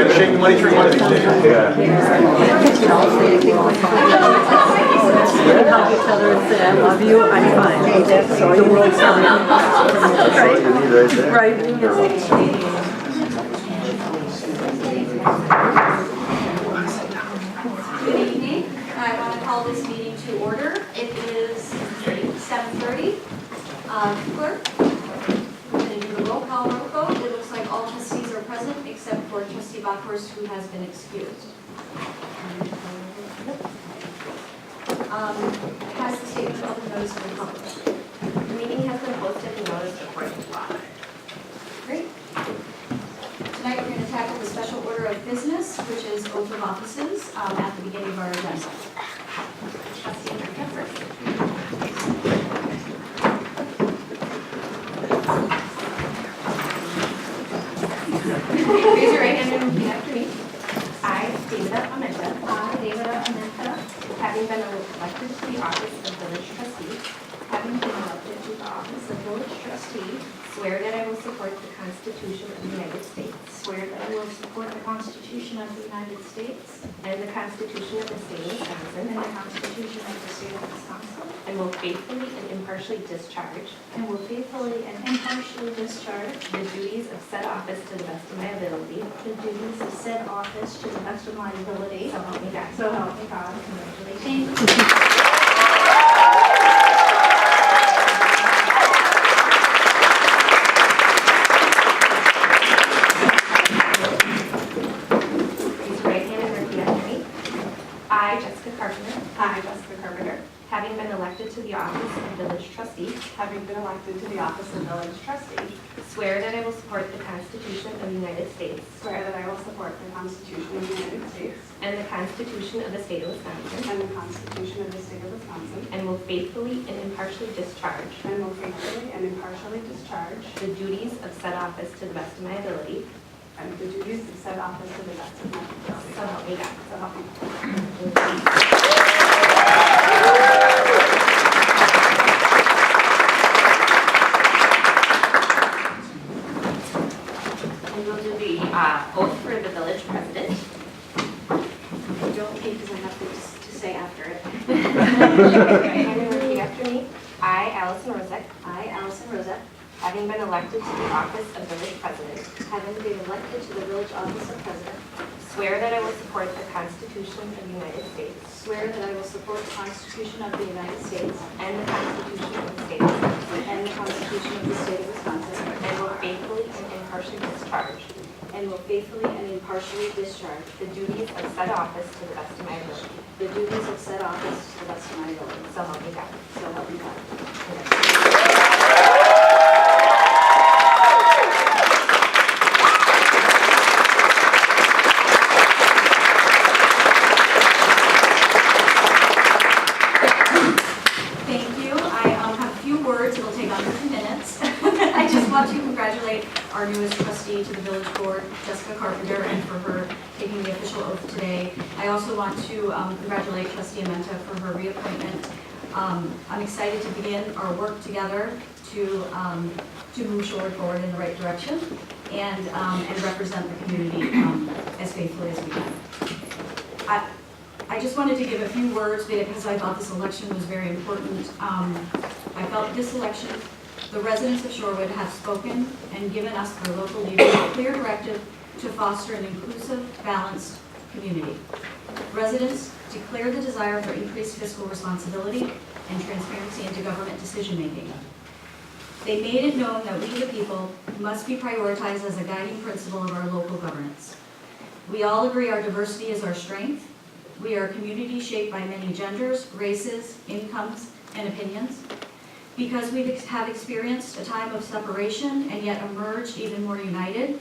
Shake the money tree one of these days. Yeah. Hug each other and say, I love you, I'm fine. That's all the world's fine. Right. Good evening. I want to call this meeting to order. It is 7:30. Clerk, we're going to do the roll call vote. It looks like all trustees are present except for Trustee Bockhorst, who has been excused. Has the statement of the notice been published? The meeting has been posted and noticed according to law. Great. Tonight we're going to tackle the special order of business, which is oath of offices, at the beginning of our agenda. Trustee America first. Raise your right hand and repeat after me. I, David Amenta, having been elected to the office of village trustee, swear that I will support the Constitution of the United States. Swear that I will support the Constitution of the United States And the Constitution of the State of Wisconsin. and the Constitution of the State of Wisconsin, And will faithfully and impartially discharge and will faithfully and impartially discharge the duties of said office to the best of my ability. the duties of said office to the best of my ability. So help me God. So help me God. Congratulations. Raise your right hand and repeat after me. I, Jessica Carpenter, having been elected to the office of village trustee, swear that I will support the Constitution of the United States Swear that I will support the Constitution of the United States and the Constitution of the State of Wisconsin, and the Constitution of the State of Wisconsin, and will faithfully and impartially discharge and will faithfully and impartially discharge the duties of said office to the best of my ability. and the duties of said office to the best of my ability. So help me God. So help me God. And we'll do the oath for the village president. Don't take because I have things to say after it. And repeat after me. I, Allison Rozek, having been elected to the office of village president, Having been elected to the village office of president, swear that I will support the Constitution of the United States swear that I will support the Constitution of the United States and the Constitution of the State of Wisconsin, and the Constitution of the State of Wisconsin, and will faithfully and impartially discharge the duties of said office to the best of my ability. the duties of said office to the best of my ability. So help me God. So help me God. Thank you. I have a few words. It'll take under 2 minutes. I just want to congratulate our newest trustee to the village board, Jessica Carpenter, and for her taking the official oath today. I also want to congratulate Trustee Amenta for her reappointment. I'm excited to begin our work together to move Shorewood forward in the right direction and represent the community as faithfully as we can. I just wanted to give a few words because I thought this election was very important. I felt this election, the residents of Shorewood have spoken and given us, their local leaders, a clear directive to foster an inclusive, balanced community. Residents declare the desire for increased fiscal responsibility and transparency into government decision-making. They made it known that we, the people, must be prioritized as a guiding principle of our local governance. We all agree our diversity is our strength. We are a community shaped by many genders, races, incomes, and opinions. Because we have experienced a time of separation and yet emerged even more united,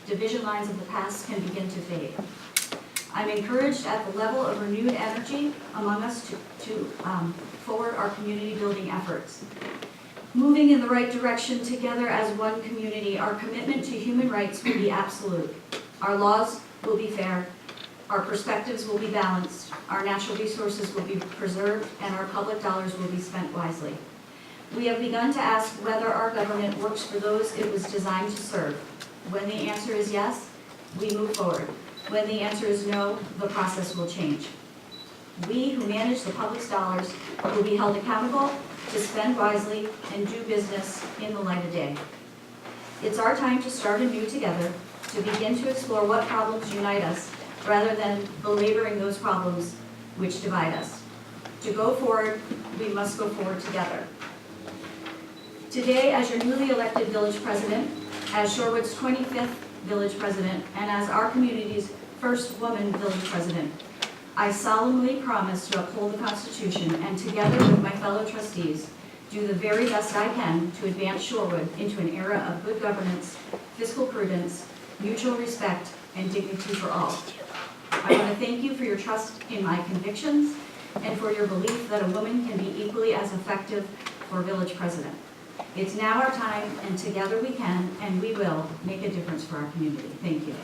division lines of the past can begin to fade. I'm encouraged at the level of renewed energy among us to forward our community building efforts. Moving in the right direction together as one community, our commitment to human rights will be absolute. Our laws will be fair, our perspectives will be balanced, our natural resources will be preserved, and our public dollars will be spent wisely. We have begun to ask whether our government works for those it was designed to serve. When the answer is yes, we move forward. When the answer is no, the process will change. We who manage the public's dollars will be held accountable to spend wisely and do business in the light of day. It's our time to start anew together, to begin to explore what problems unite us rather than belaboring those problems which divide us. To go forward, we must go forward together. Today, as your newly elected village president, as Shorewood's 25th village president, and as our community's first woman village president, I solemnly promise to uphold the Constitution and together with my fellow trustees, do the very best I can to advance Shorewood into an era of good governance, fiscal prudence, mutual respect, and dignity for all. I want to thank you for your trust in my convictions and for your belief that a woman can be equally as effective for village president. It's now our time, and together we can, and we will, make a difference for our community. Thank you.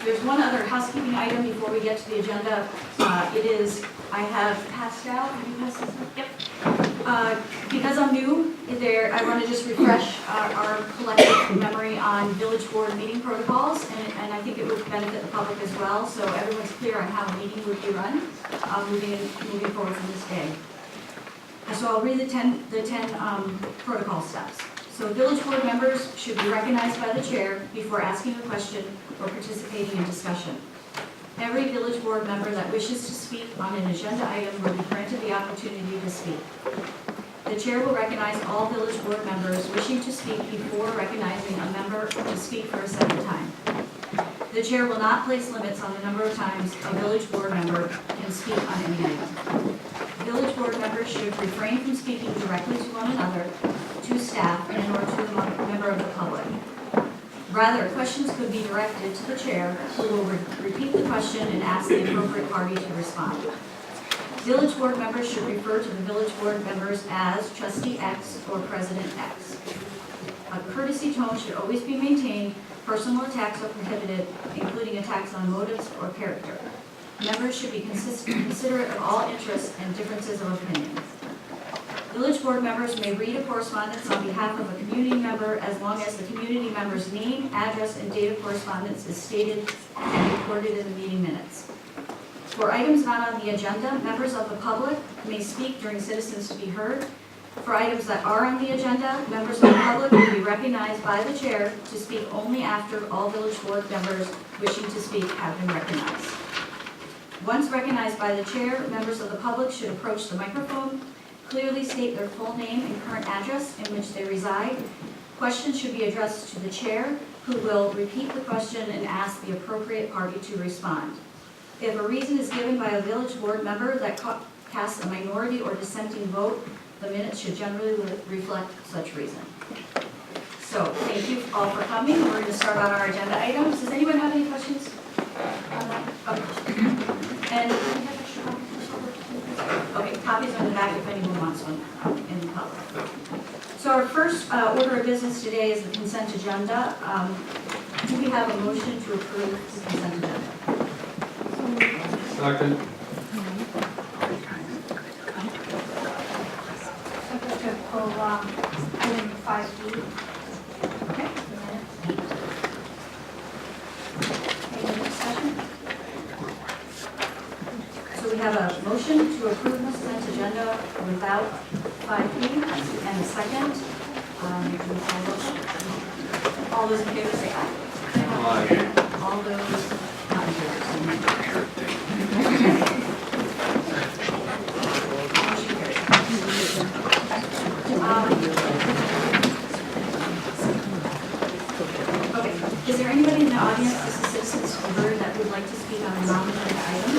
There's one other housekeeping item before we get to the agenda. I have passed out. Have you passed this out? Yep. Because I'm new there, I want to just refresh our collective memory on village board meeting protocols, and I think it would benefit the public as well, so everyone's clear on how a meeting would be run moving forward from this day. So I'll read the 10 protocol steps. So village board members should be recognized by the chair before asking a question or participating in discussion. Every village board member that wishes to speak on an agenda item will be granted the opportunity to speak. The chair will recognize all village board members wishing to speak before recognizing a member to speak for a second time. The chair will not place limits on the number of times a village board member can speak on any item. Village board members should refrain from speaking directly to one another, to staff, and or to a member of the public. Rather, questions could be directed to the chair, who will repeat the question and ask the appropriate party to respond. Village board members should refer to the village board members as Trustee X or President X. A courtesy tone should always be maintained. Personal attacks are prohibited, including attacks on motives or character. Members should be considerate of all interests and differences of opinions. Village board members may read a correspondence on behalf of a community member as long as the community member's name, address, and date of correspondence is stated and recorded in the meeting minutes. For items not on the agenda, members of the public may speak during citizens to be heard. For items that are on the agenda, members of the public will be recognized by the chair to speak only after all village board members wishing to speak have been recognized. Once recognized by the chair, members of the public should approach the microphone, clearly state their full name and current address in which they reside. Questions should be addressed to the chair, who will repeat the question and ask the appropriate party to respond. If a reason is given by a village board member that casts a minority or dissenting vote, the minutes should generally reflect such reason. So, thank you all for coming. We're going to start on our agenda items. Does anyone have any questions on that? Okay. And okay, copies are in the back if anyone wants one in the public. So our first order of business today is the consent agenda. Do we have a motion to approve the consent agenda? Second. To pull item 5B. Okay. Any discussion? So we have a motion to approve the consent agenda without 5B and a second. All those in favor say aye. Aye. All those not in favor say no. Motion carries. Okay, is there anybody in the audience, this is citizens who heard, that would like to speak on a non-agenda item?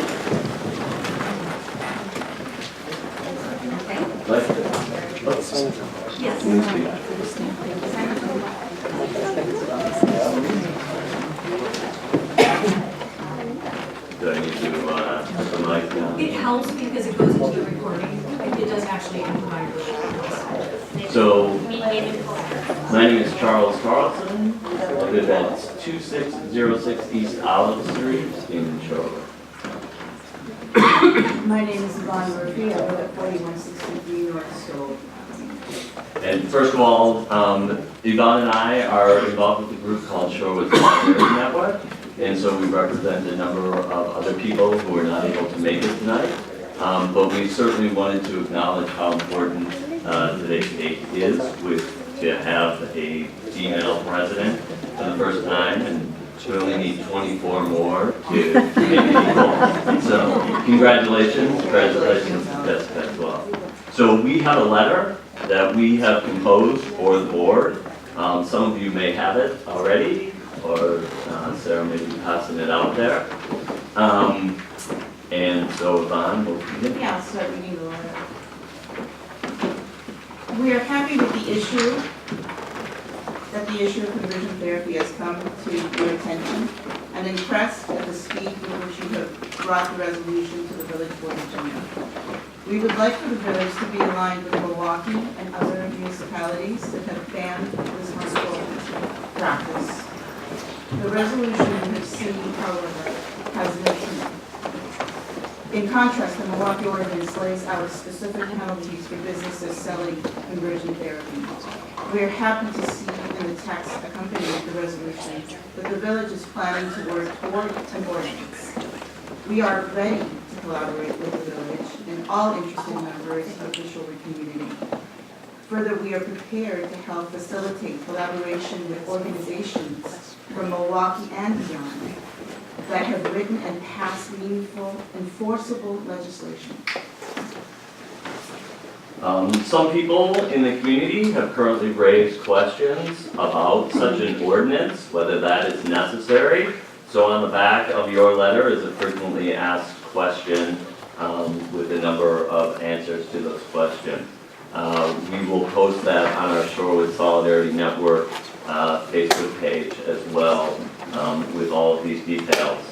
Okay. Yes. Do I need to the mic down. It helps because it goes into the recording. It does actually amplify your voice. So, my name is Charles Carlson. I live at 2606 East Olive Street in Shorewood. My name is Yvonne Murphy. I live at 4163 North Stove. And first of all, Yvonne and I are involved with a group called Shorewood Solidarity Network. And so we represent a number of other people who are not able to make it tonight. But we certainly wanted to acknowledge how important today's date is to have a female president for the first time, and we only need 24 more to make it equal. So congratulations to Jessica as well. So we have a letter that we have composed for the board. Some of you may have it already, or Sarah may be passing it out there. And so Yvonne will begin. Yeah, I'll start reading the letter. We are happy with the issue, that the issue of conversion therapy has come to your attention, and impressed at the speed with which you have brought the resolution to the village board agenda. We would like for the village to be aligned with Milwaukee and other municipalities that have banned this harmful practice. The resolution you have seen, however, has no teeth. In contrast, the Milwaukee ordinance lays out specific penalties for businesses selling conversion therapy. We are happy to see in the text accompanying the resolution that the village is planning to work toward an ordinance. We are ready to collaborate with the village and all interested members of the Shorewood community. Further, we are prepared to help facilitate collaboration with organizations from Milwaukee and beyond that have written and passed meaningful, enforceable legislation. Some people in the community have currently raised questions about such an ordinance, whether that is necessary. So on the back of your letter is a frequently asked question with a number of answers to those questions. We will post that on our Shorewood Solidarity Network Facebook page as well with all of these details.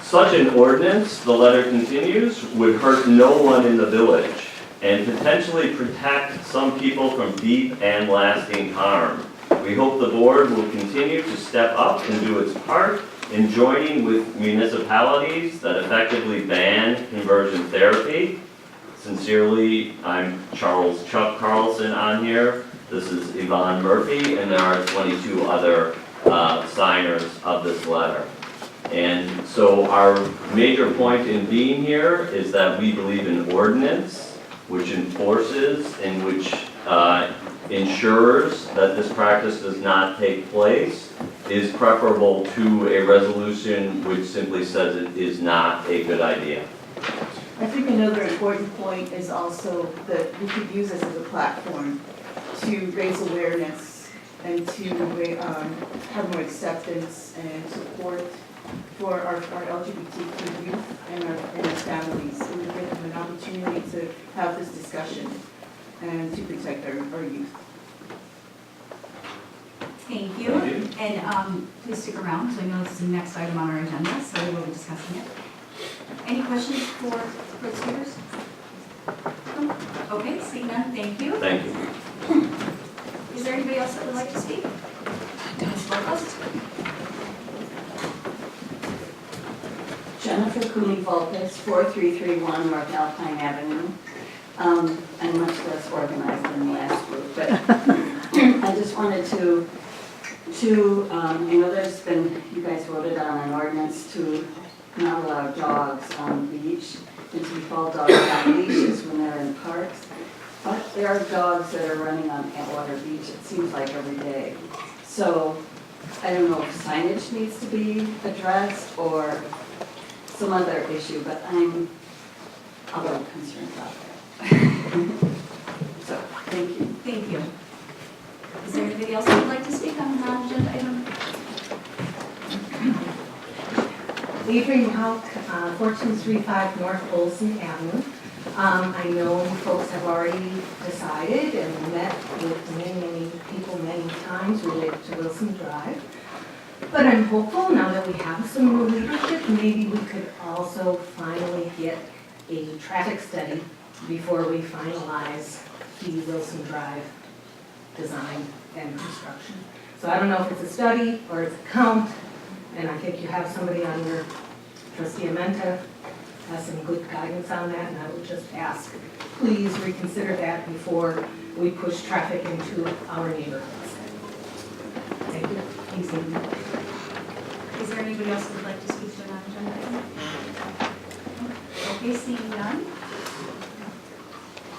Such an ordinance, the letter continues, would hurt no one in the village and potentially protect some people from deep and lasting harm. We hope the board will continue to step up and do its part in joining with municipalities that effectively ban conversion therapy. Sincerely, I'm Charles Chuck Carlson on here. This is Yvonne Murphy, and there are 22 other signers of this letter. And so our major point in being here is that we believe an ordinance which enforces and which ensures that this practice does not take place is preferable to a resolution which simply says it is not a good idea. I think another important point is also that we could use this as a platform to raise awareness and to have more acceptance and support for our LGBTQ youth and our families. It would give them an opportunity to have this discussion and to protect our youth. Thank you. And please stick around, because I know this is the next item on our agenda, so we will be discussing it. Any questions for the speakers? No? Okay, seeing none, thank you. Thank you. Is there anybody else that would like to speak? Ms. Lopez? Jennifer Cooney-Volpez, 4331 North Alpine Avenue. I'm much less organized than the last group, but I just wanted to I know there's been, you guys voted on an ordinance to not allow dogs on the beach and to keep all dogs on leashes when they're in parks. But there are dogs that are running on Atwater Beach, it seems like every day. So I don't know if signage needs to be addressed or some other issue, but I'm a little concerned about that. So, thank you. Thank you. Is there anybody else that would like to speak on the non-agenda item? Adrian Hauk, 4235 North Olson Avenue. I know folks have already decided and met with many people many times related to Wilson Drive. But I'm hopeful now that we have some new leadership, maybe we could also finally get a traffic study before we finalize the Wilson Drive design and construction. So I don't know if it's a study or it's a count, and I think you have somebody on your, trustee Amenta, has some good guidance on that, and I would just ask, please reconsider that before we push traffic into our neighborhoods. Thank you. Easy. Is there anybody else that would like to speak to an agenda item? Okay, seeing none.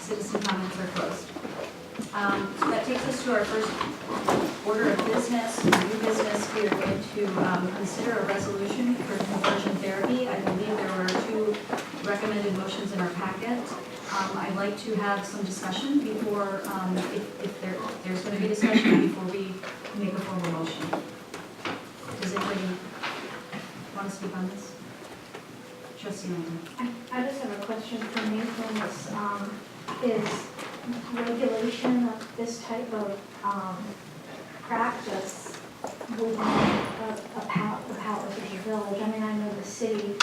Citizen comments are closed. So that takes us to our first order of business, new business. We are going to consider a resolution for conversion therapy. I believe there were 2 recommended motions in our packet. I'd like to have some discussion before, if there's going to be discussion before we make a formal motion. Does anybody want to speak on this? Trustee Linda. I just have a question for Nathan. Is regulation of this type of practice within the powers of the village? I mean, I know the city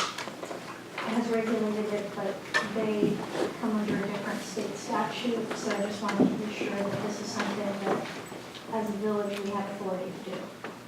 has regulated it, but they come under a different state statute, so I just wanted to be sure that this is something that, as a village, we have authority to do.